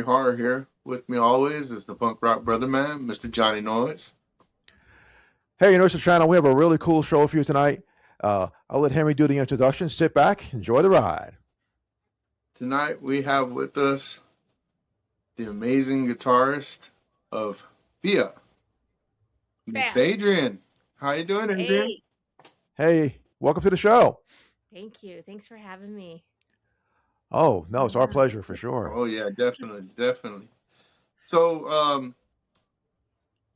Johnny Horror here. With me always is the punk rock brother man, Mr. Johnny Noise. Hey, Nurse Channel, we have a really cool show for you tonight. I'll let Henry do the introduction. Sit back, enjoy the ride. Tonight we have with us the amazing guitarist of Via, Miss Yeah. Adrian. How you doing, Adrian? Hey, Hey, welcome to the show. thank you. Thanks for having me. Oh, no, it's our pleasure for sure. Oh yeah, definitely, definitely. So,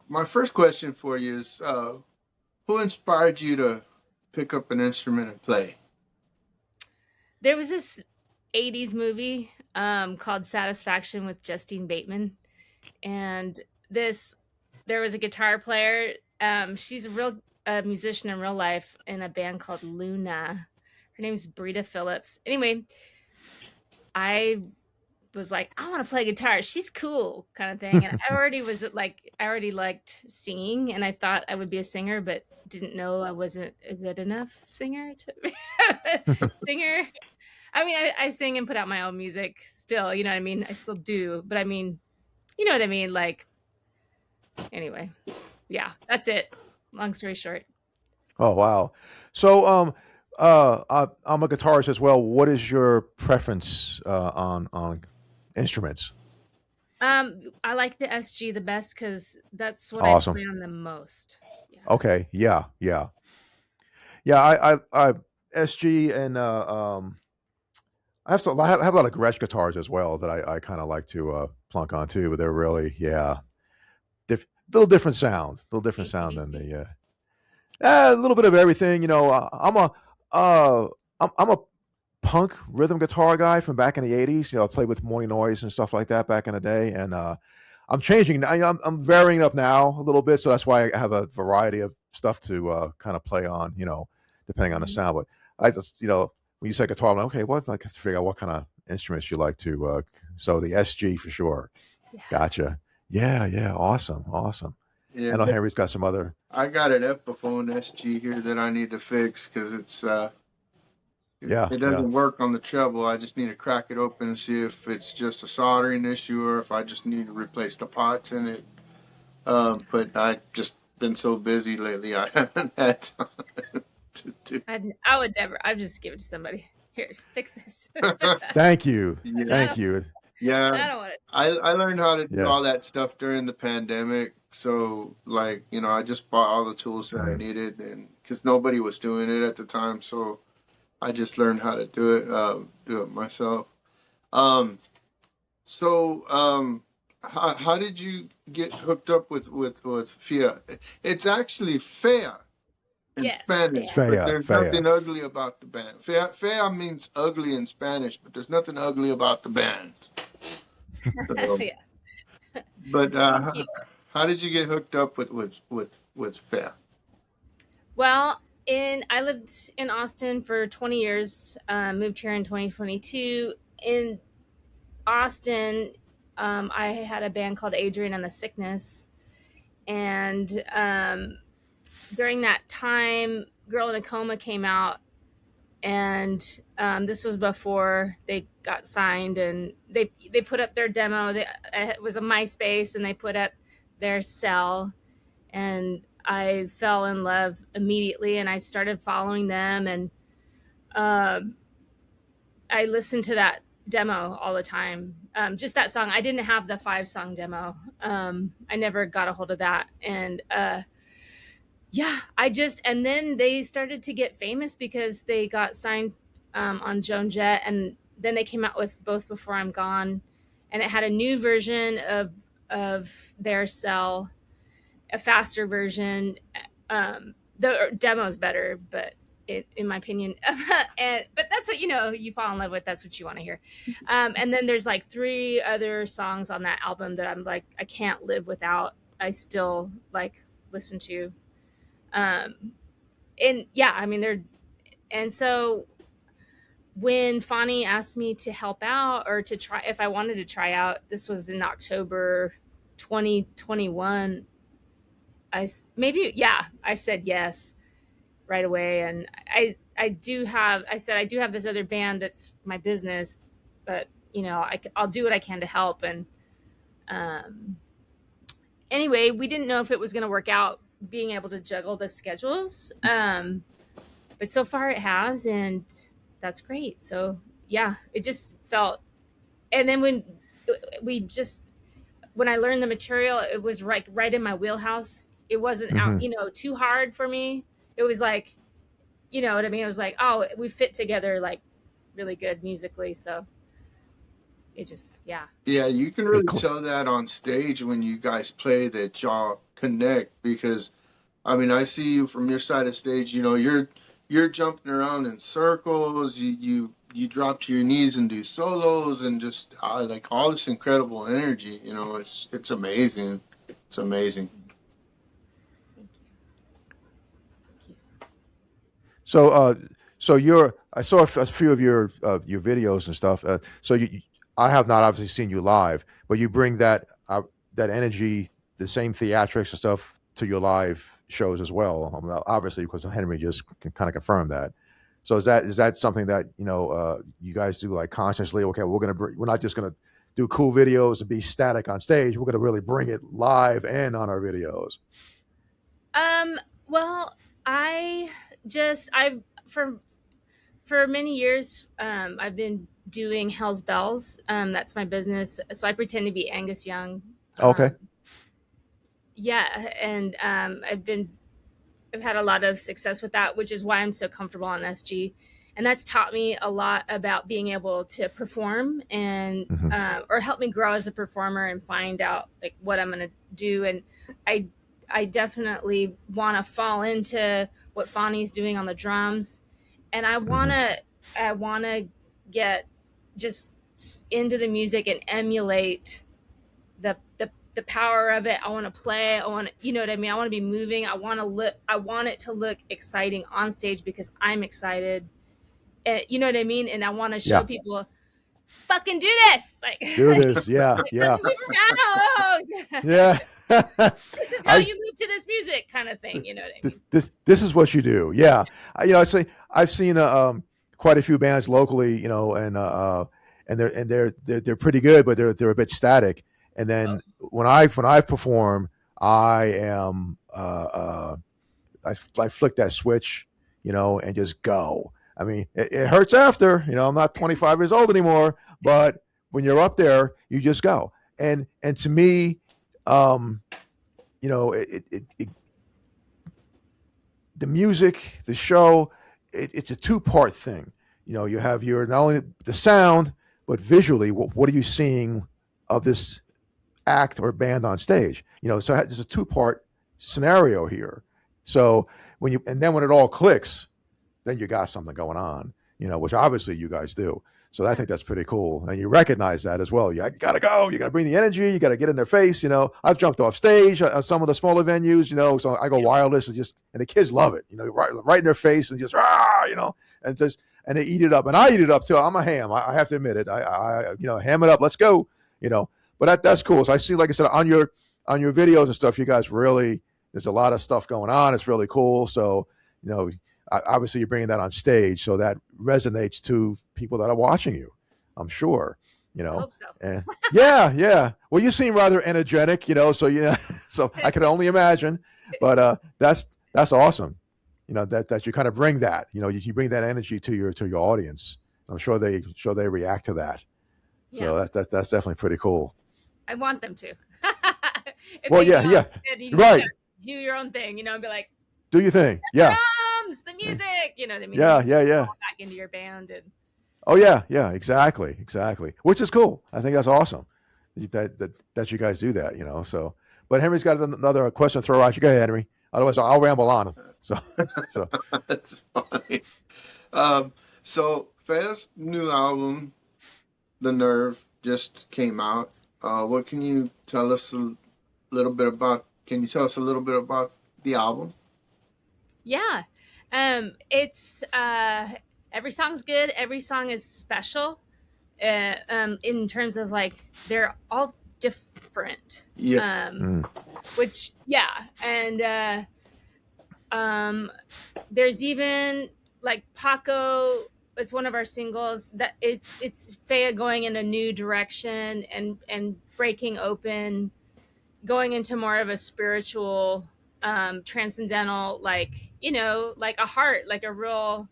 my first question for you is, who inspired you to pick up an instrument and play? There was this 80s movie called Satisfaction with Justine Bateman. And there was a guitar player. She's a real musician in real life in a band called Luna. Her name's Brita Phillips. Anyway, I was like, I want to play guitar. She's cool, kind of thing. And I already liked singing, and I thought I would be a singer, but didn't know I wasn't a good enough singer to be a singer. I mean, I sing and put out my own music still, you know what I mean? I still do, but I mean, you know what I mean? Like, anyway, yeah, that's it. Long story short. Oh, wow. So, I'm a guitarist as well. What is your preference on instruments? I like the SG the best because that's what I Awesome. play on the most. Yeah. Okay, yeah. I SG and I have a lot of Gretsch guitars as well that I kind of like to plunk on too, but they're really little different sound, than AC/DC. the a little bit of everything. Uh, I'm a punk rhythm guitar guy from back in the '80s. I played with Morning Noise and stuff like that back in the day, and I'm changing. I'm varying up now a little bit, so that's why I have a variety of stuff to kind of play on. Depending on the Mhm. sound. But I just when you say guitar, I'm like, okay, what? I have to figure out what kind of instruments you like to. So the SG for sure. Yeah. Gotcha. Yeah. Awesome. Yeah, I know Henry's got some other. I got an Epiphone SG here that I need to fix because Yeah, it yeah. doesn't work on the treble. I just need to crack it open and see if it's just a soldering issue or if I just need to replace the pots in it. But I just been so busy lately, I haven't had time to. I would never. I'd just give it to somebody. Here, fix this. Thank you. Yeah, I Thank don't. you. yeah. I don't want it. I learned how to do Yeah. all that stuff during the pandemic. So, like, I just bought all the tools that I Mhm. needed, and because nobody was doing it at the time, so I just learned how to do it myself. Um, so, how did you get hooked up with Fia? It's actually Fea in Yes, Spanish, fair. but Faya, there's Faya. nothing ugly about the band. Fea means ugly in Spanish, but there's nothing ugly about the band. So, Yeah. but Thank you. how did you get hooked up with Fea? Well, I lived in Austin for 20 years. Moved here in 2022. In Austin, I had a band called Adrian and the Sickness, and during that time, Girl in a Coma came out, and this was before they got signed, and they put up their demo. It was a MySpace, and they put up their cell, and I fell in love immediately, and I started following them, and um, I listened to that demo all the time. Just that song. I didn't have the 5 song demo. I never got a hold of that, and yeah, and then they started to get famous because they got signed on Joan Jett, and then they came out with Both Before I'm Gone, and it had a new version of their cell, a faster version. The demo's better, but in my opinion, but that's what you fall in love with. That's what you want to hear. And then there's like 3 other songs on that album that I'm like I can't live without. I still like listen to. And yeah, I mean and so when Fani asked me to help out or to try if I wanted to try out, this was in October 2021. I said yes right away, and I said I do have this other band that's my business, but I'll do what I can to help, and um, anyway, we didn't know if it was going to work out being able to juggle the schedules. But so far it has, and that's great. So yeah, it just felt, and then we just, when I learned the material, it was right in my wheelhouse. It wasn't out, Hmm. too hard for me. It was like, you know what I mean? It was like, oh, we fit together like really good musically. So it just, yeah. Yeah, you can Yeah, really cool. tell that on stage when you guys play that y'all connect because I mean I see you from your side of stage, you're jumping around in circles, you drop to your knees and do solos and just like all this incredible energy, it's amazing. It's amazing. Thank you. Thank you. So, so I saw a few of your videos and stuff. So I have not obviously seen you live, but you bring that energy, the same theatrics and stuff to your live shows as well. Obviously, because Henry just kind of confirmed that. So is that something that you guys do like consciously? Okay, we're not just gonna do cool videos and be static on stage. We're gonna really bring it live and on our videos. Well, I I've for many years, I've been doing Hell's Bells. That's my business. So I pretend to be Angus Young. Okay. Yeah, and I've had a lot of success with that, which is why I'm so comfortable on SG. And that's taught me a lot about being able to perform and Hmm. or help me grow as a performer and find out like what I'm going to do. And I I definitely want to fall into what Fani's doing on the drums, and Hmm. I want to get just into the music and emulate the power of it. I want to play. I want to, you know what I mean? I want to be moving. I want it to look exciting on stage because I'm excited. You know what I mean? And I want to show Yeah. people, fucking do this. Like, Do this. Yeah. let Yeah. me move around. Yeah. This is how I you move to this music kind of thing. You know what I mean? this is what you do. Yeah. I say I've seen quite a few bands locally, and they're pretty good, but they're a bit static. And Oh, then when I perform, I am I flick that switch, and just go. I mean, it hurts after. I'm not 25 years old anymore, but when you're up there, you just go. And to me, um, the music, the show, it's a two-part thing. You have your not only the sound, but visually, what are you seeing of this act or band on stage? So there's a two-part scenario here. So when it all clicks, then you got something going on. Which obviously you guys do. So I think that's pretty cool, and you recognize that as well. You gotta go. You gotta bring the energy. You gotta get in their face. I've jumped off stage at some of the smaller venues. So I go wireless and the kids love it. Right in their face and just and they eat it up, and I eat it up too. I'm a ham. I have to admit it. Ham it up. Let's go. But that's cool. So I see, like I said, on your videos and stuff, you guys really, there's a lot of stuff going on. It's really cool. So you know obviously you're bringing that on stage, so that resonates to people that are watching you, I'm sure. I hope so. And yeah, yeah. Well, you seem rather energetic, so so I can only imagine. But that's awesome. That you kind of bring that. You bring that energy to your audience. I'm sure they react to that. Yeah, So that's definitely pretty cool. I want them to. If Well, they yeah, don't, yeah, then you right. gotta do your own thing, and be like, Do your thing. the Yeah, drums, the music. You know what I mean? And yeah, then yeah, yeah. fall back into your band, and Oh yeah, yeah, exactly, exactly. Which is cool. I think that's awesome that you guys do that. So, but Henry's got another question to throw out. You go ahead, Henry. Otherwise, I'll ramble on. So, so That's funny. So Fez's new album, The Nerve, just came out. What can you tell us a little bit about? Can you tell us a little bit about the album? yeah, it's every song's good. Every song is special. In terms of like they're all different. Yeah. mm, Which yeah, and there's even like Paco. it's one of our singles that it's Faya going in a new direction and breaking open, going into more of a spiritual, transcendental, like, like a heart, like a real,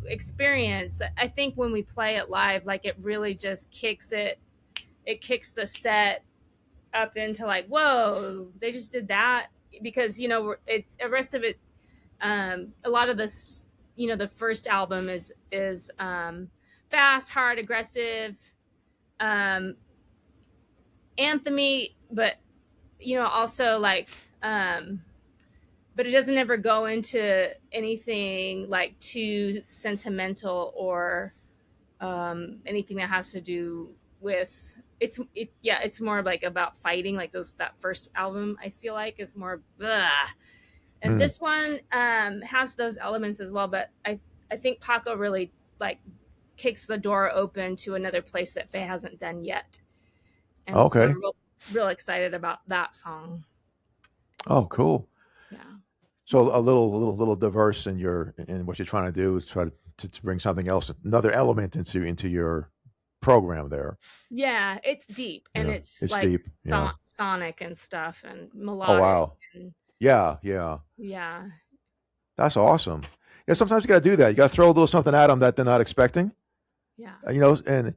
experience. I think when we play it live, like it really just it kicks the set up into like, whoa, they just did that. Because the rest of it, a lot of this, the first album is fast, hard, aggressive, um anthemy, but also like, but it doesn't ever go into anything like too sentimental or anything that has to do with it's more like about fighting, like that first album I feel like is more blah. And Mm. this one has those elements as well, but I think Paco really like kicks the door open to another place that Faye hasn't done yet, and so Okay. I'm real excited about that song. Oh, cool. Yeah. So a little diverse in what you're trying to do is try to bring something else, another element into your program there. Yeah, it's deep and Yeah, it's it's like deep. Yeah. sonic and stuff and Oh melodic wow. and Yeah, yeah. yeah. That's awesome. Yeah, sometimes you got to do that. You got to throw a little something at them that they're not expecting. Yeah. And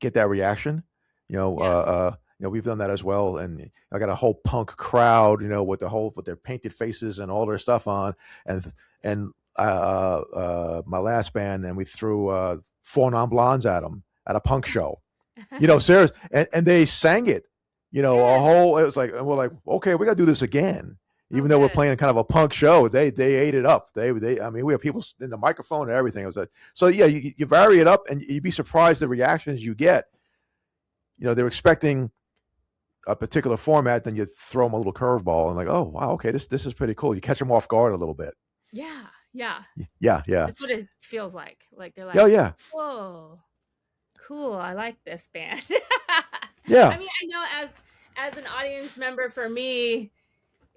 get that reaction. We've done that as well, and I got a whole punk crowd, with their painted faces and all their stuff on, and my last band, and we threw Four Non Blondes at them at a punk show, serious, and they sang it, a Good. whole. It was like, and we're like, okay, we got to do this again. Oh, Even though we're good. playing kind of a punk show, they ate it up. I mean, we have people in the microphone and everything. It was like, so yeah, you vary it up, and you'd be surprised the reactions you get. They're expecting a particular format, then you throw them a little curveball, and like, oh wow, okay, this is pretty cool. You catch them off guard a little bit. Yeah. Yeah. Yeah, yeah, That's what it feels like. Like they're oh like, yeah, whoa, cool. I like this band. yeah. I mean, I know as an audience member, for me,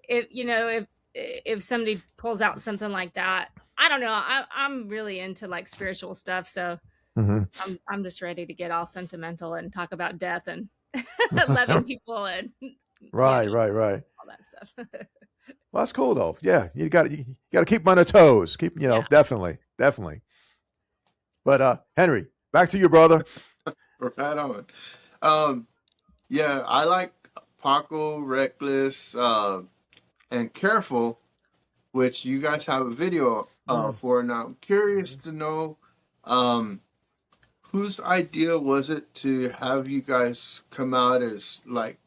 if somebody pulls out something like that, I don't know. I'm really into like spiritual stuff, so Hmm. I'm just ready to get all sentimental and talk about death and loving people and Right, right. all that stuff. Well, that's cool though. Yeah, you got to keep them on their toes. Keep Yeah. definitely. But Henry, back to you, brother. Right on. Yeah, I like Paco, Reckless, and Careful, which you guys have a video for. Now, I'm curious to know, whose idea was it to have you guys come out as like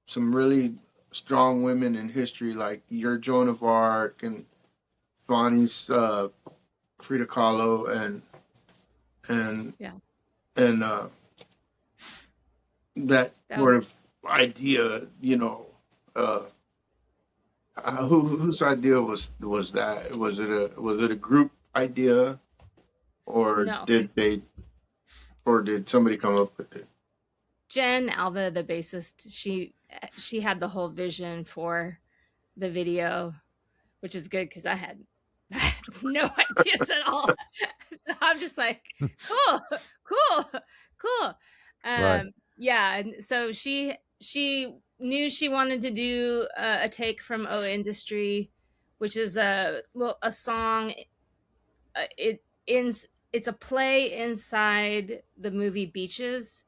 some really strong women in history, like your Joan of Arc and Vonnie's Frida Kahlo and Yeah. and that That sort was of idea, whose idea was that? Was it a group idea, or no. did somebody come up with it? Jen Alva, the bassist, she had the whole vision for the video, which is good because I had no ideas at all. So I'm just like, cool. Right. Yeah, and so she knew she wanted to do a take from O Industry, which is a song. It's a play inside the movie Beaches,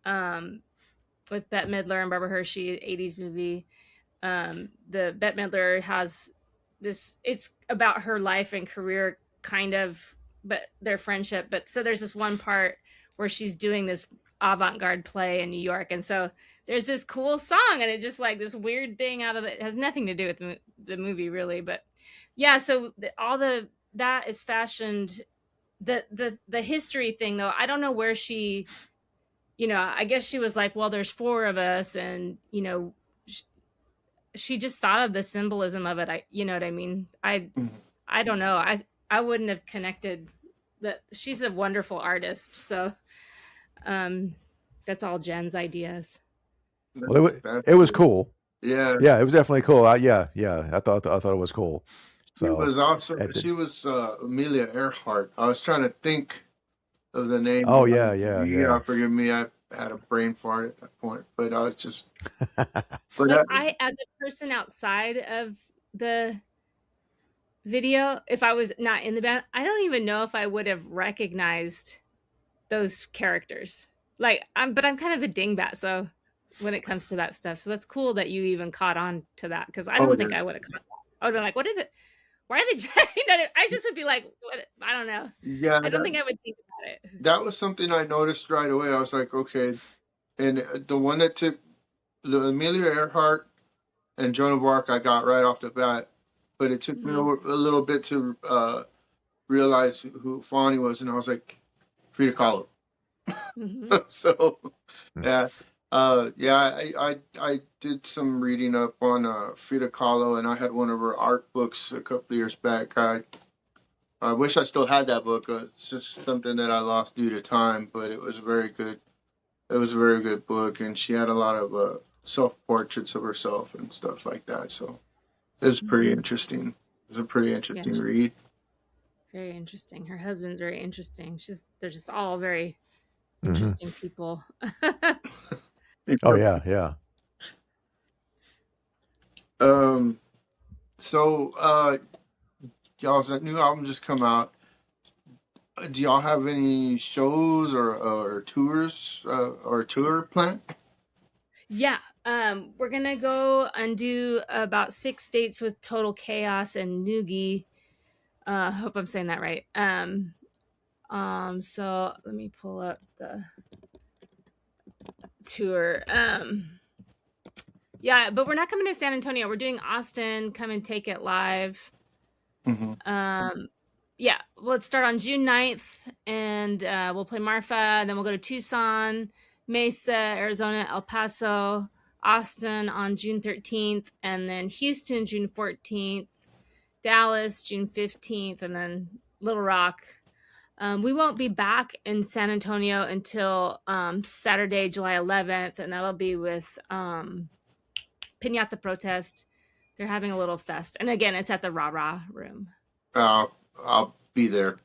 with Bette Midler and Barbara Hershey, 80s movie. The Bette Midler has this, it's about her life and career kind of, but their friendship. But so there's this one part where she's doing this avant-garde play in New York, and so there's this cool song, and it's just like this weird thing out of it has nothing to do with the movie really, but yeah. So that is fashioned. The history thing though, I don't know where she, I guess she was like, well, there's four of us, and she just thought of the symbolism of it. You know what I mean? I don't know. I wouldn't have connected that. She's a wonderful artist, so that's all Jen's ideas. Well, it was cool. Yeah. Yeah, it was definitely cool. Yeah. I thought it was cool. She So was also it did. she was Amelia Earhart. I was trying to think of the name. Oh yeah, yeah, You yeah. gotta forgive me. I had a brain fart at that point, but I was just. But Like I, as a person outside of the video, if I was not in the band, I don't even know if I would have recognized those characters. Like but I'm kind of a dingbat, so when it comes to that stuff. So that's cool that you even caught on to that, because I oh don't think I yes, would have caught that. I would have been like, what is it? Why are they trying to, I just would be like, what, I don't know. yeah, I don't think I would think about it. that was something I noticed right away. I was like, okay, and the one that took the Amelia Earhart and Joan of Arc, I got right off the bat, but it took me Mm-hmm. a little bit to realize who Fawny was, and I was like, Frida Kahlo. Mm-hmm. So Mm. yeah, yeah, I did some reading up on Frida Kahlo, and I had one of her art books a couple of years back. I wish I still had that book. It's just something that I lost due to time, but it was very good. It was a very good book, and she had a lot of self portraits of herself and stuff like that. So it was pretty Mm-hmm. interesting. It was a pretty Yeah, interesting read. very interesting. Her husband's very interesting. They're just all very Hmm. interesting people. Oh yeah, yeah. Um. So, y'all's new album just come out. Do y'all have any shows or tours or tour plan? Yeah. We're gonna go and do about 6 dates with Total Chaos and Noogie. Hope I'm saying that right. So let me pull up the tour. Yeah, but we're not coming to San Antonio. We're doing Austin. Come and take it live. Mm-hmm. Yeah, let's start on June 9th, and we'll play Marfa. Then we'll go to Tucson, Mesa, Arizona, El Paso, Austin on June 13th, and then Houston June 14th, Dallas June 15th, and then Little Rock. We won't be back in San Antonio until Saturday, July 11th, and that'll be with Pinata Protest. They're having a little fest, and again, it's at the Rah Rah Room. I'll be there.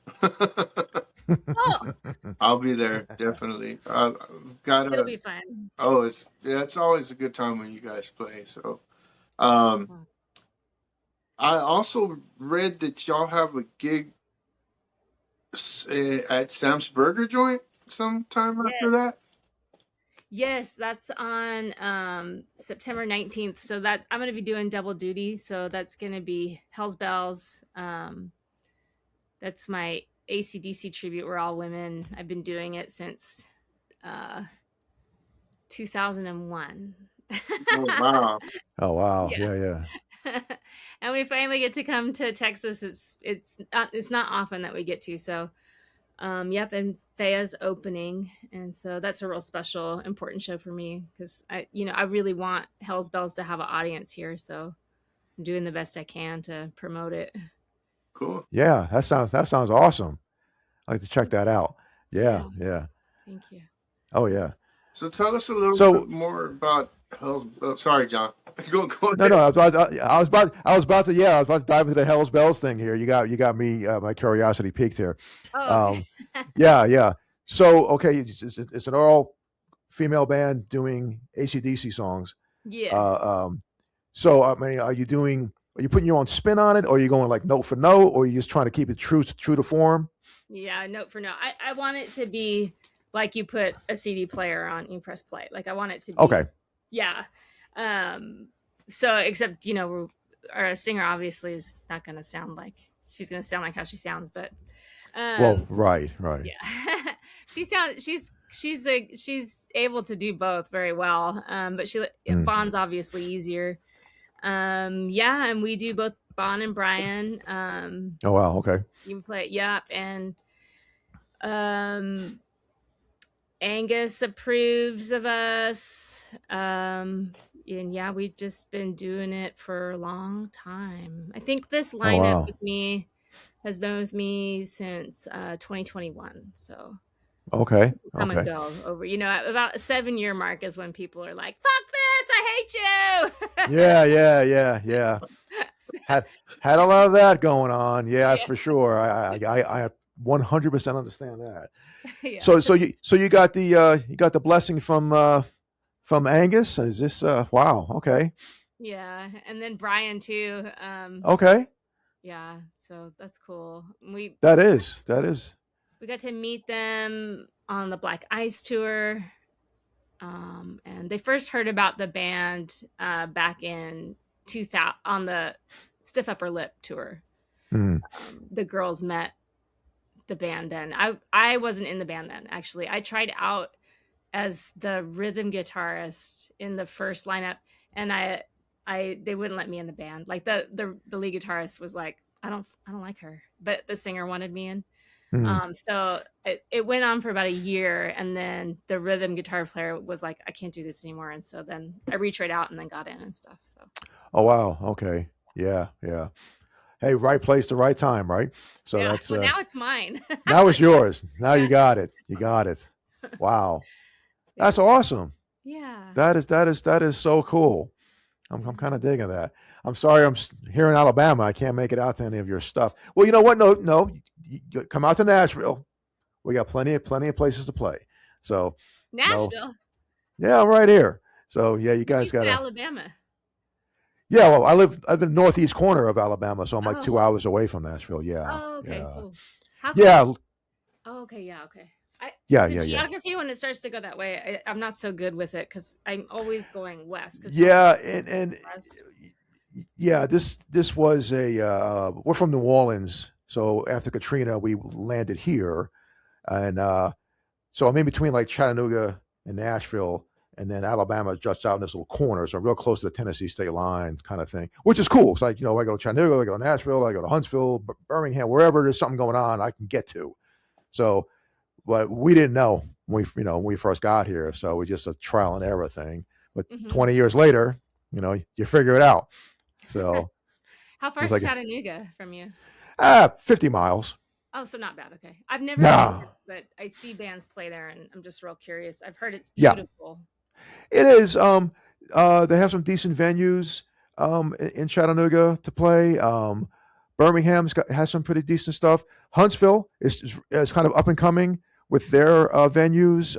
Oh, I'll be there definitely. I've got it'll a. be fun. Oh, it's always a good time when you guys play. So, um, I also read that y'all have a gig at Sam's Burger Joint sometime after Yes. that. Yes, that's on September 19th. So that I'm gonna be doing double duty. So that's gonna be Hell's Bells. That's my AC/DC tribute. We're all women. I've been doing it since uh 2001. Oh wow! Oh wow, Yeah. yeah, yeah. And we finally get to come to Texas. It's not often that we get to. So yep, and Faya's opening, and so that's a real special, important show for me, because I really want Hell's Bells to have an audience here. So I'm doing the best I can to promote it. Cool. Yeah, that sounds awesome. I'd like to check that out. Yeah, Yeah, yeah. thank you. Oh yeah. So tell us a little bit So more about Hell's. Oh, sorry, John. Go no, no, ahead. I was about to, yeah, I was about to dive into the Hell's Bells thing here. You got me, my curiosity peaked here. Oh, okay. Um, yeah, yeah. So okay, it's an all female band doing AC/DC songs. Yeah. Uh, um, so I mean, are you putting your own spin on it, or are you going like note for note, or are you just trying to keep it true to form? Yeah, note for note. I want it to be like you put a CD player on, you press play. Like I want it to be, Okay. yeah. So except our singer obviously is not gonna sound like she's gonna sound like how she sounds, but Well, right, right. yeah. She's able to do both very well. But Mm. Bond's obviously easier. Yeah, and we do both Bond and Brian. Oh wow, okay. You can play it, yep, and Angus approves of us. And yeah, we've just been doing it for a long time. I think this Oh lineup wow. with me has been with me since 2021. So Okay, come and okay. go over. About a 7-year mark is when people are like, "Fuck this! I hate you." Yeah, yeah, yeah, yeah. had had a lot of that going on. Yeah, Yeah, for sure. I 100% understand that. yeah, So you got the blessing from Angus. Is this wow? Okay, yeah. And then Brian too. okay. Yeah, so that's cool. We That is. we got to meet them on the Black Ice tour. And they first heard about the band back in 2000 on the Stiff Upper Lip tour. Mm, The girls met the band then. I wasn't in the band then, actually. I tried out as the rhythm guitarist in the first lineup, and I they wouldn't let me in the band. Like the lead guitarist was like, I don't like her, but the singer wanted me in. mm. So it went on for about a year, and then the rhythm guitar player was like, I can't do this anymore, and so then I reached right out and then got in and stuff. So Oh wow. Okay. Yeah. Yeah. Hey, right place, the right time, right? So yeah, that's well now it's mine. now it's yours. Now Yeah, you got it. You got it. Wow. yeah, That's awesome. yeah. That is so cool. I'm kind of digging that. I'm sorry, here in Alabama. I can't make it out to any of your stuff. Well, you know what? No, no. You come out to Nashville. We got plenty of places to play. So no, Nashville. yeah, I'm right here. So yeah, you But you guys said gotta. Alabama. Yeah, well, I'm in the northeast corner of Alabama, so I'm like Oh, 2 hours away from Nashville. Yeah, oh, okay, yeah, cool. How come? yeah, Oh, okay, yeah, okay. I yeah, the yeah, yeah. geography when it starts to go that way, I'm not so good with it because I'm always going west because Yeah, and west. yeah, this was we're from New Orleans, so after Katrina, we landed here, and so I'm in between like Chattanooga and Nashville, and then Alabama is just out in this little corner, so I'm real close to the Tennessee state line, kind of thing, which is cool. It's like I go to Chattanooga, I go to Nashville, I go to Huntsville, Birmingham, wherever there's something going on, I can get to. So, but we didn't know when we first got here, so it was just a trial and error thing. But Hmm. 20 years later, you figure it out. So How far it's is like Chattanooga from you? 50 miles. Oh, so not bad. Okay, I've never been No, there, but I see bands play there, and I'm just real curious. I've heard it's yeah, beautiful. it is. They have some decent venues in Chattanooga to play. Has some pretty decent stuff. Huntsville is kind of up and coming with their venues.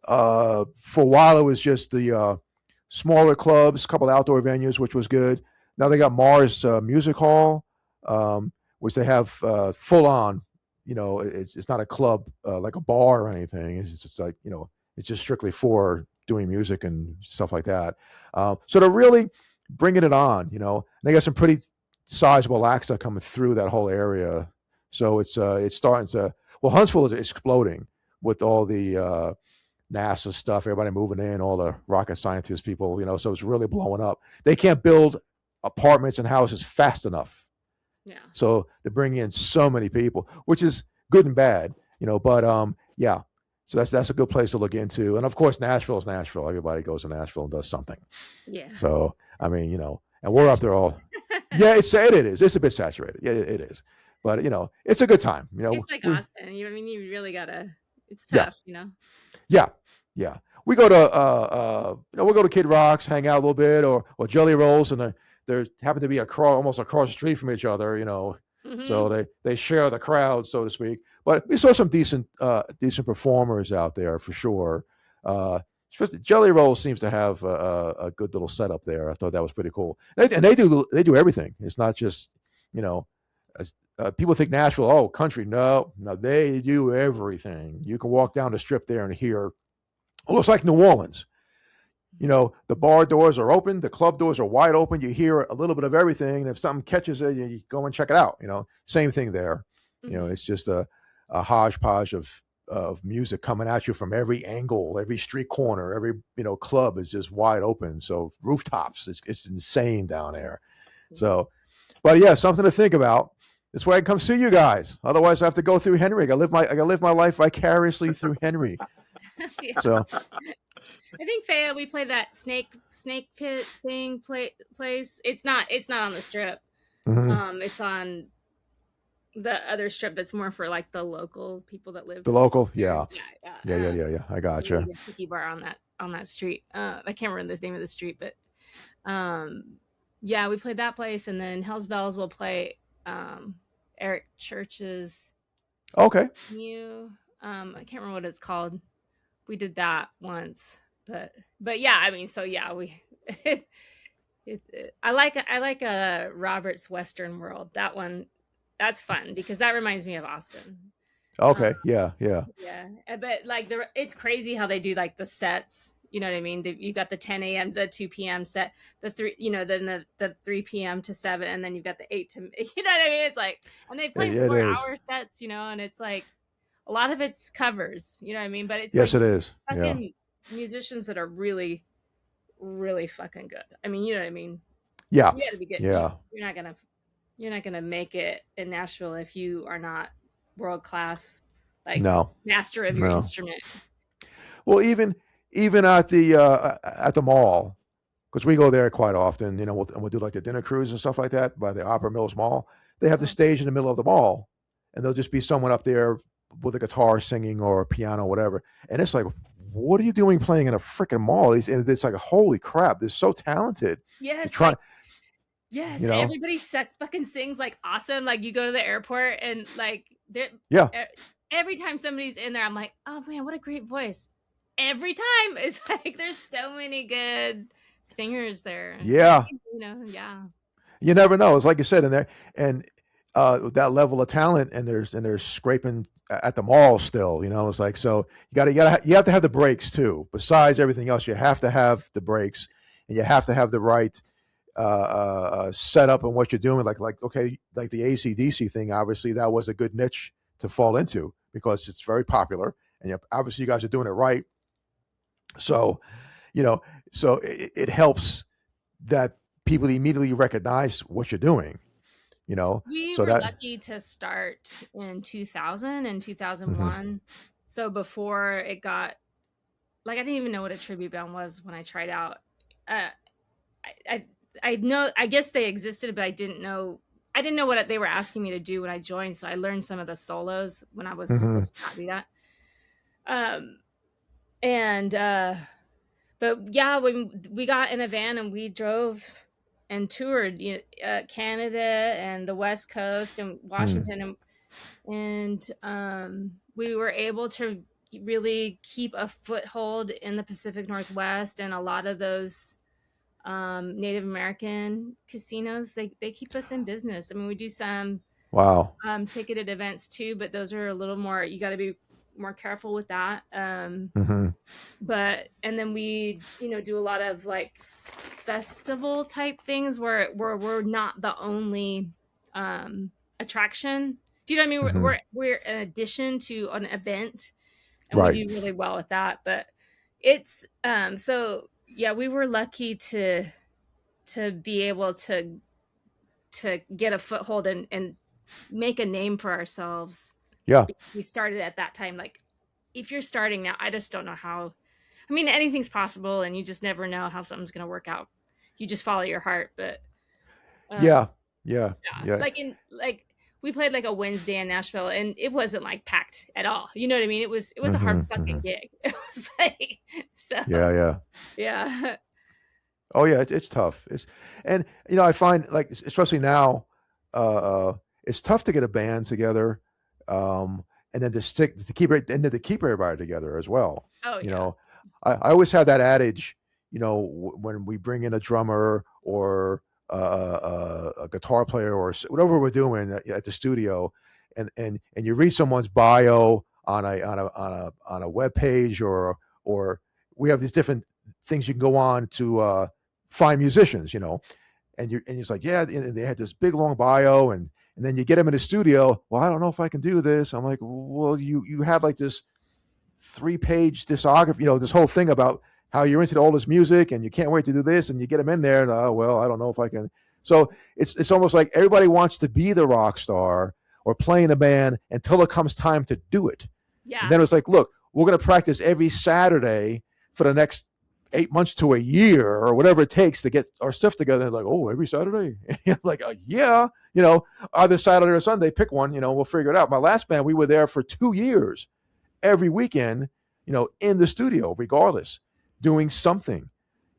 For a while, it was just the smaller clubs, a couple of outdoor venues, which was good. Now they got Mars Music Hall, which they have full on. It's not a club like a bar or anything. It's just like it's just strictly for doing music and stuff like that. So they're really bringing it on. And they got some pretty sizable acts that are coming through that whole area. So it's starting to. Well, Huntsville is exploding with all the NASA stuff, everybody moving in, all the rocket scientist people, so it's really blowing up. They can't build apartments and houses fast enough. Yeah. So they're bringing in so many people, which is good and bad, but yeah. So that's a good place to look into. And of course, Nashville is Nashville. Everybody goes to Nashville and does something. Yeah. So, I mean, and we're up there all, yeah, it is. It's a bit saturated. Yeah, it is. But, it's a good time. It's like Austin. I mean, you really gotta. It's Yeah, tough. yeah, yeah. We go to we'll go to Kid Rocks, hang out a little bit, or Jelly Rolls, and there happen to be almost across the street from each other, Hmm. so they share the crowd, so to speak. But we saw some decent performers out there for sure. Especially Jelly Rolls seems to have a good little setup there. I thought that was pretty cool. And they do everything. It's not just you know people think Nashville, oh, country. No, no, they do everything. You can walk down the strip there and hear almost like New Orleans. The bar doors are open, the club doors are wide open. You hear a little bit of everything. And if something catches it, you go and check it out. Same thing there. Hmm. It's just a hodgepodge of music coming at you from every angle, every street corner, every club is just wide open. So rooftops, it's insane down there. So, but yeah, something to think about. This way I can come see you guys. Otherwise, I have to go through Henry. I gotta live my life vicariously through Henry. Yeah. So I think Faya, we played that snake pit thing place. It's not on the strip. mhm. It's on the other strip that's more for like the local people that live The local, there. yeah, Yeah, yeah, yeah, yeah. yeah, yeah. I The gotcha. tiki bar on that street. I can't remember the name of the street, but um Yeah, we played that place, and then Hell's Bells will play Eric Church's Okay. new. I can't remember what it's called. We did that once, but yeah, I mean, so yeah, we. I like Robert's Western World. That one, that's fun because that reminds me of Austin. Um, Okay. Yeah. Yeah. yeah, but like it's crazy how they do like the sets. You know what I mean? You got the 10 a.m., the 2 p.m. set, the three, then the 3 p.m. to 7, and then you've got the 8 to, you know what I mean? It's like, and they play It is. 4 hour sets, and it's like a lot of it's covers, you know what I mean? But it's Yes, like it is. Yeah. fucking musicians that are really, really fucking good. I mean, you know what I mean? Yeah. You got to be good. Yeah. You're not gonna make it in Nashville if you are not world class, like No. master of your No. instrument. Well, even at the mall, because we go there quite often. We'll do like the dinner cruise and stuff like that by the Opera Mills Mall. They have the stage in the middle of the mall, and there'll just be someone up there with a guitar singing or a piano, whatever. And it's like, what are you doing playing in a freaking mall? It's like, holy crap, they're so talented. You're Yes, trying, like yes, you know, everybody fucking sings like awesome. Like you go to the airport and like yeah, every time somebody's in there, I'm like, oh man, what a great voice. Every time it's like there's so many good singers there. yeah. Yeah. You never know. It's like you said in there, and that level of talent, and there's scraping at the mall still. It's like, so you have to have the breaks too. Besides everything else, you have to have the breaks, and you have to have the right setup and what you're doing. Like okay, like the AC/DC thing. Obviously, that was a good niche to fall into because it's very popular, and obviously you guys are doing it right. So, you know, so it helps that people immediately recognize what you're doing. We So were that. lucky to start in 2000 and Hmm. 2001. So before it got, like, I didn't even know what a tribute band was when I tried out. Uh, I, I know, I guess they existed, but I didn't know what they were asking me to do when I joined. So I learned some of the solos when I was Hmm. supposed to not do that. Um, and, but yeah, when we got in a van and we drove and toured Canada and the West Coast and Mm. Washington, and we were able to really keep a foothold in the Pacific Northwest, and a lot of those Native American casinos, they keep us in business. I mean, we do some Wow. ticketed events too, but those are a little more, you got to be more careful with that. Hmm. But and then we do a lot of like festival type things where we're not the only attraction. Do you know what I mean? we're, Hmm. we're we're an addition to an event, and we Right. do really well with that. But it's so yeah, we were lucky to be able to get a foothold and make a name for ourselves. Yeah. We started at that time. Like, if you're starting now, I just don't know how. I mean, anything's possible, and you just never know how something's going to work out. You just follow your heart. But Yeah. Yeah. yeah, Yeah. like we played like a Wednesday in Nashville, and it wasn't like packed at all. You know what I mean? It was a hard Hmm. fucking Hmm. gig. It was like, so Yeah. Yeah. yeah. Oh yeah, it's tough. And I find, like, especially now, it's tough to get a band together, um, and then to keep it, and then to keep everybody together as well. Oh You yeah. know, I always have that adage. When we bring in a drummer or a guitar player or whatever we're doing at the studio, and you read someone's bio on a web page, or we have these different things you can go on to find musicians, and it's like, yeah, and they had this big long bio, and then you get them in the studio. Well, I don't know if I can do this. I'm like, well, you have like this 3-page discography, this whole thing about how you're into all this music and you can't wait to do this, and you get them in there, and well, I don't know if I can. So it's almost like everybody wants to be the rock star or play in a band until it comes time to do it. And Yeah. then it's like, look, we're going to practice every Saturday for the next 8 months to a year or whatever it takes to get our stuff together. And like, oh, every Saturday? Like, yeah, either Saturday or Sunday, pick one, we'll figure it out. My last band, we were there for 2 years, every weekend, in the studio, regardless, doing something,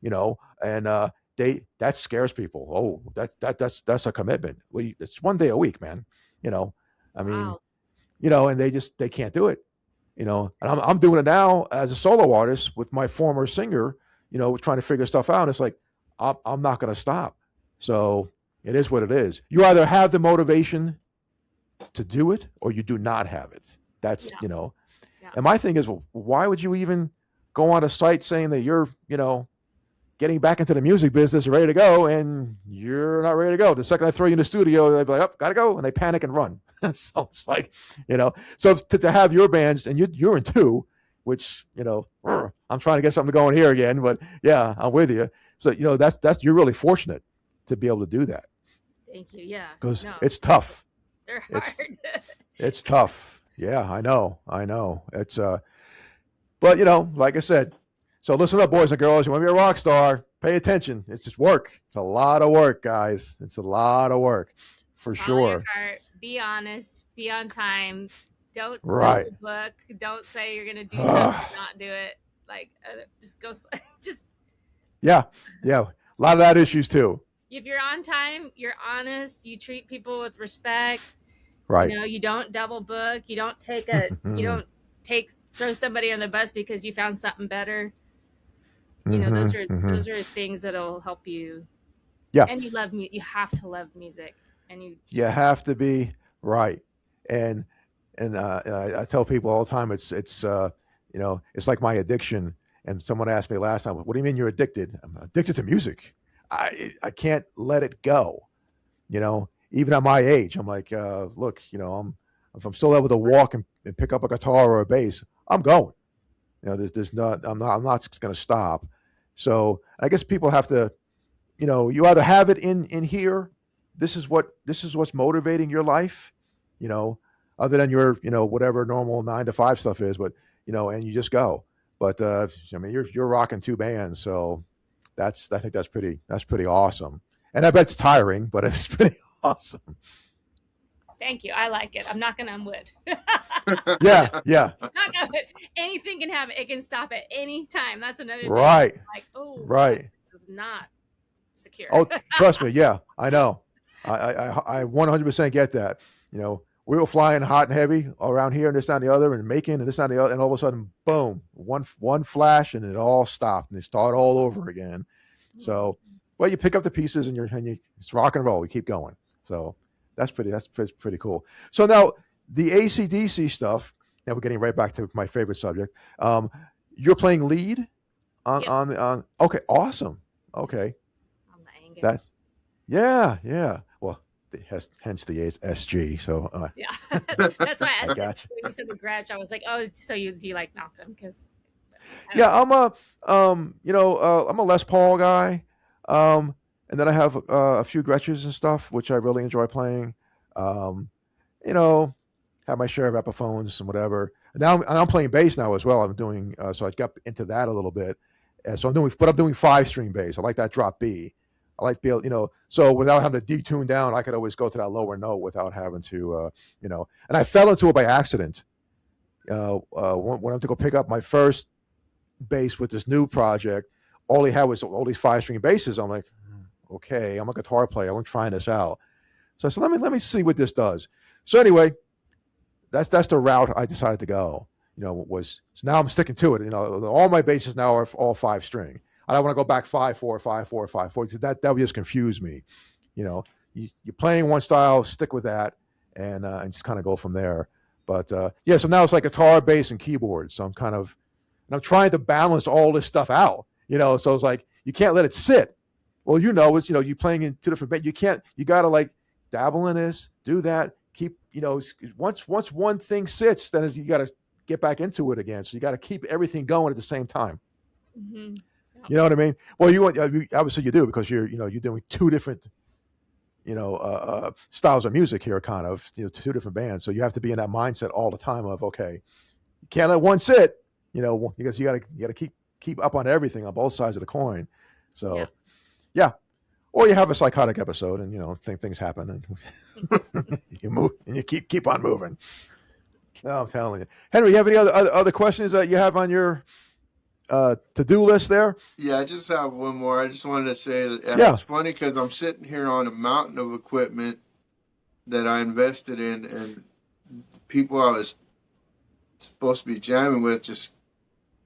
and that scares people. Oh, that's a commitment. It's 1 day a week, man. You know, I mean, Wow. and they can't do it. And I'm doing it now as a solo artist with my former singer. Trying to figure stuff out. And it's like I'm not going to stop. So it is what it is. You either have the motivation to do it or you do not have it. That's Yeah. Yeah. And my thing is, well, why would you even go on a site saying that you're getting back into the music business, ready to go, and you're not ready to go? The second I throw you in the studio, they'd be like, "Oh, gotta go," and they panic and run. So it's like, so to have your bands, and you're in two, which I'm trying to get something going here again, but yeah, I'm with you. So that's you're really fortunate to be able to do that. Thank you. Yeah. Because No, it's tough. they're It's hard. it's tough. Yeah, I know. It's but like I said, so listen up, boys and girls. You want to be a rock star? Pay attention. It's just work. It's a lot of work, guys. It's a lot of work, for Follow your sure. heart. Be honest. Be on time. Don't Right. double book. Don't say you're gonna do something, and not do it. Like just go. Just Yeah. A lot of that issues too. if you're on time, you're honest. You treat people with respect. Right. You don't double book. You don't throw somebody on the bus because you found something better. Those are things that'll help you. Yeah. And you love you have to love music, and You have to be right. And I tell people all the time, it's it's like my addiction. And someone asked me last time, "What do you mean you're addicted?" I'm addicted to music. I can't let it go. Even at my age, I'm like, look, if I'm still able to walk and pick up a guitar or a bass, I'm going. There's not, I'm not going to stop. So I guess people have to, you either have it in here. This is what's motivating your life, other than your, whatever normal 9 to 5 stuff is, but, and you just go. But, I mean, you're rocking 2 bands. So I think that's pretty awesome. And I bet it's tiring, but it's pretty awesome. Thank you. I like it. I'm knocking on wood. Yeah. Knock on wood. Anything can happen. It can stop at any time. That's another thing. Right. Like, right. This is not secure. Oh, trust me. Yeah, I know. I 100% get that. We were flying hot and heavy around here and this, that, and the other, and making and this, that, and the other, and all of a sudden, boom, one flash, and it all stopped, and they start all over again. So, well, you pick up the pieces, and it's rock and roll. You keep going. So that's pretty cool. So now the AC/DC stuff. Now we're getting right back to my favorite subject. You're playing lead on Yep. on. Okay, awesome. Okay, On the Angus. that. Yeah. Well, hence the SG. So Yeah. That's why I asked gotcha. when you said the Gretsch, I was like, oh, so do you like Malcolm? Because Yeah, I'm a Les Paul guy, and then I have a few Gretches and stuff, which I really enjoy playing. Have my share of Epiphones and whatever. Now I'm playing bass now as well. I'm doing so I got into that a little bit. And so I'm doing 5-string bass. I like that drop B. I like to be able, so without having to detune down, I could always go to that lower note without having to, and I fell into it by accident. When I went to go pick up my first bass with this new project, all he had was all these 5-string basses. I'm like, okay, I'm a guitar player. I'm trying this out. So I said, let me see what this does. So anyway, that's the route I decided to go. So now I'm sticking to it. All my basses now are all 5-string. I don't want to go back 5/4, 5/4, 5/4. That would just confuse me. You're playing one style, stick with that, and just kind of go from there. But yeah, so now it's like guitar, bass, and keyboard. So I'm trying to balance all this stuff out. So it's like you can't let it sit. Well, it's you're playing in 2 different bands. You gotta like dabble in this, do that, keep once one thing sits, then you gotta get back into it again. So you gotta keep everything going at the same time. Mm-hmm. You know what I mean? Well, obviously you do, because you're doing 2 different styles of music here, kind of 2 different bands. So you have to be in that mindset all the time of, okay, you can't let one sit, because you gotta keep up on everything on both sides of the coin. So yeah. Or you have a psychotic episode and things happen and you move and you keep on moving. No, I'm telling you, Henry. You have any other questions that you have on your to-do list there? Yeah, I just have one more. I just wanted to say that Yeah. it's funny because I'm sitting here on a mountain of equipment that I invested in, and people I was supposed to be jamming with, just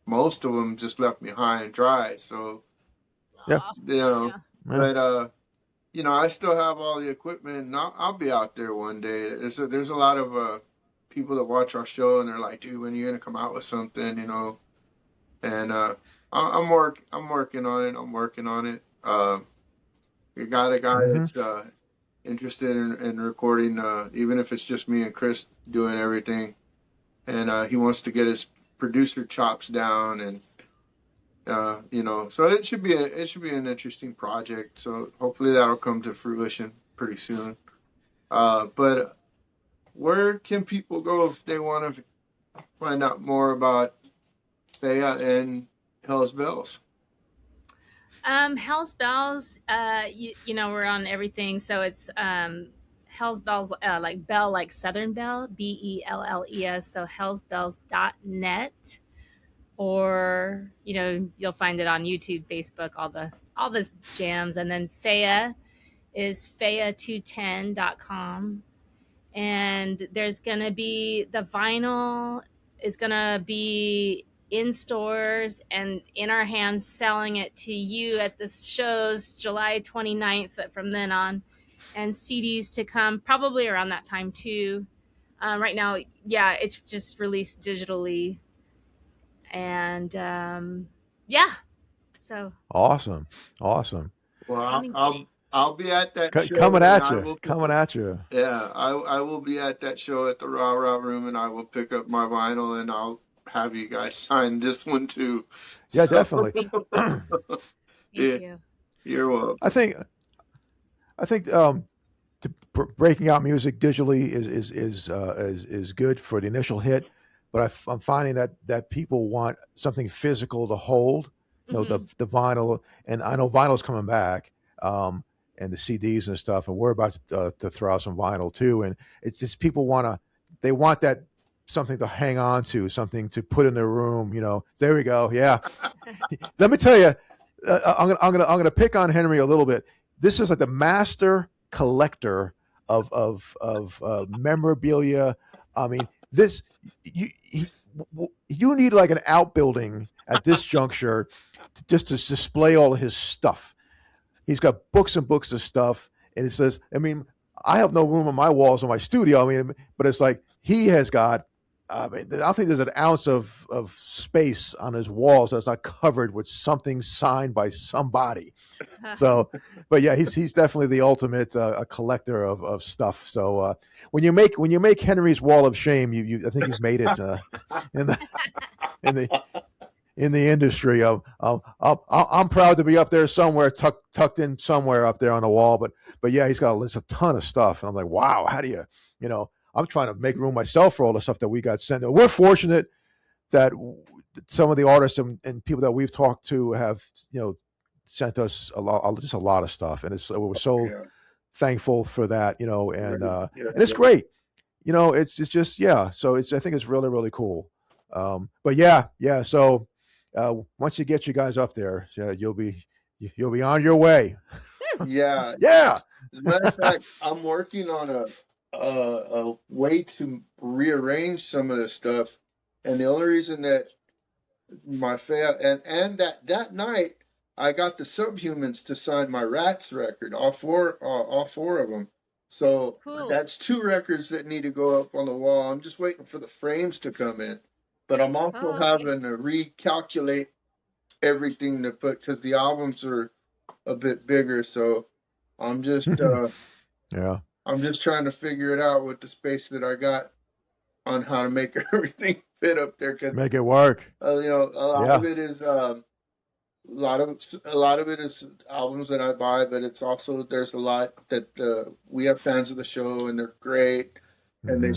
most of them just left me high and dry. So, Yeah. Aw, you know, yeah. Yeah. but I still have all the equipment, and I'll be out there one day. There's a lot of people that watch our show, and they're like, "Dude, when are you gonna come out with something?" And I'm working on it. I'm working on it. We got a guy Mm-hmm. that's interested in recording, even if it's just me and Chris doing everything, and he wants to get his producer chops down, and so it should be an interesting project. So hopefully that'll come to fruition pretty soon. But where can people go if they want to find out more about Thea and Hell's Bells? Hell's Bells, we're on everything. So it's Hell's Bells, like Bell, like Southern Bell, Belles. So hellsbells.net, or, you'll find it on YouTube, Facebook, all the jams. And then Faya is faya210.com. And there's going to be the vinyl is going to be in stores and in our hands, selling it to you at the shows July 29th from then on, and CDs to come probably around that time too. Right now, yeah, it's just released digitally. And yeah, so Awesome. Awesome. Well, coming. I'll be at that show, Coming and at I you. will pick Coming up. at you. Yeah, I will be at that show at the Raw Raw Room, and I will pick up my vinyl, and I'll have you guys sign this one too. Yeah, So, definitely. Thank yeah, you. you're welcome. I think breaking out music digitally is good for the initial hit, but I'm finding that people want something physical to hold. Hmm. The vinyl, and I know vinyl's coming back, and the CDs and stuff, and we're about to throw out some vinyl too. And it's just they want that something to hang on to, something to put in their room. There we go. Yeah, let me tell you, I'm gonna pick on Henry a little bit. This is like the master collector of memorabilia. I mean, this you need like an outbuilding at this juncture just to display all of his stuff. He's got books and books of stuff, and it says, I mean, I have no room on my walls in my studio. I mean, but it's like he has got. I don't think there's an ounce of space on his walls that's not covered with something signed by somebody. So, but yeah, he's definitely the ultimate a collector of stuff. So when you make Henry's wall of shame, I think you've made it in the in the in the industry. I'm proud to be up there somewhere, tucked in somewhere up there on the wall. But yeah, he's got a ton of stuff, and I'm like, wow, how do I'm trying to make room myself for all the stuff that we got sent. We're fortunate that some of the artists and people that we've talked to have sent us just a lot of stuff, and we're so Yeah, thankful for that, and yeah, and it's great. It's just yeah. So I think it's really really cool. But yeah. So once you get you guys up there, you'll be on your way. yeah. Yeah. As a matter of fact, I'm working on a way to rearrange some of this stuff, and the only reason that and that night I got the Subhumans to sign my Rats record, all four of them. So Cool. that's two records that need to go up on the wall. I'm just waiting for the frames to come in, but I'm also Oh, okay. having to recalculate everything to put because the albums are a bit bigger. So I'm just Yeah. I'm just trying to figure it out with the space that I got on how to make everything fit up there because Make it work. a lot Yeah. of it is a lot of it is albums that I buy, but it's also there's a lot that we have fans of the show and they're great, and Hmm. they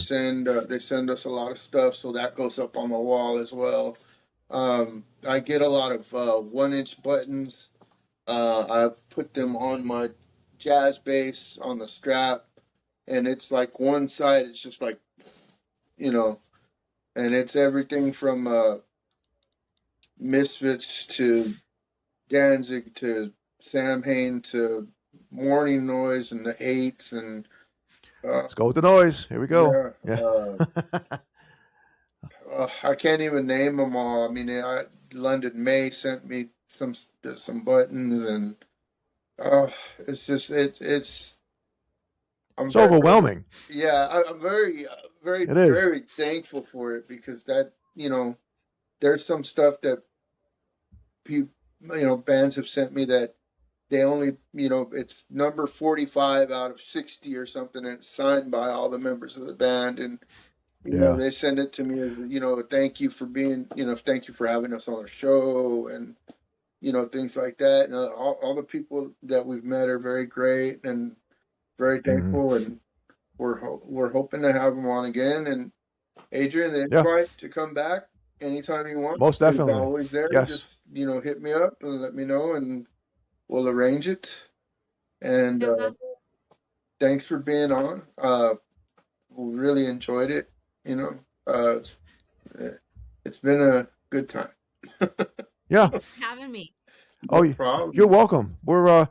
send us a lot of stuff, so that goes up on the wall as well. I get a lot of 1-inch buttons. I put them on my jazz bass on the strap, and it's like one side. It's just like you know, and it's everything from Misfits to Danzig to Samhain to Morning Noise and the Eights and Let's go with the noise. Here we go. yeah, Yeah. I can't even name them all. I mean, London May sent me some buttons, and it's just it's. I'm It's very overwhelming. yeah. I'm very very It is. very thankful for it because that there's some stuff that people bands have sent me that they only it's number 45 out of 60 or something, and it's signed by all the members of the band, and Yeah. they send it to me as thank you for being thank you for having us on the show, and things like that, and all the people that we've met are very great and very Hmm. thankful, and we're hoping to have them on again. And Adrian, the Yeah. invite to come back anytime you want Most is definitely. always there. Yes. Just hit me up and let me know, and we'll arrange it. And Sounds awesome. thanks for being on. We really enjoyed it. It's been a good time. Yeah. Thanks for having me. Oh, No problem. you're welcome. We're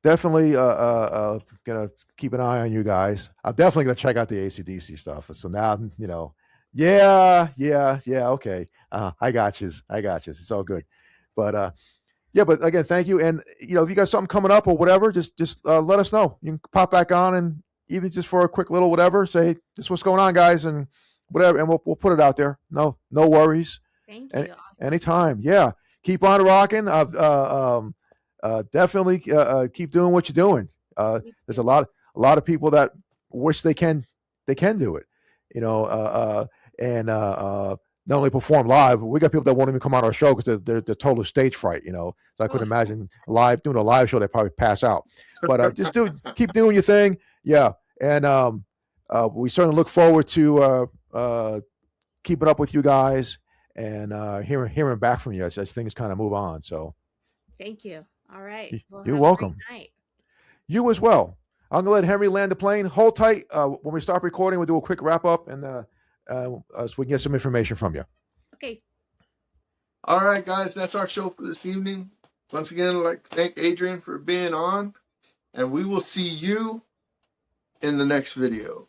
definitely gonna keep an eye on you guys. I'm definitely gonna check out the AC/DC stuff. So now yeah, okay. I got you. It's all good. But yeah, but again, thank you. And if you got something coming up or whatever, just let us know. You can pop back on, and even just for a quick little whatever, say this is what's going on, guys, and whatever, and we'll put it out there. No worries. Thank Any, you. Awesome. anytime. Yeah, keep on rocking. Definitely keep doing what you're doing. There's a lot of people that wish they can do it. And not only perform live, we got people that won't even come on our show because they're total stage fright. So I could imagine doing a live show, they probably pass out. But just keep doing your thing. Yeah, and we certainly look forward to keeping up with you guys and hearing back from you as things kind of move on. So thank you. All right. Well, you're have a welcome. great night. You as well. I'm gonna let Henry land the plane. Hold tight. When we stop recording, we'll do a quick wrap up and so we can get some information from you. Okay. All right, guys, that's our show for this evening. Once again, I'd like to thank Adrian for being on, and we will see you in the next video.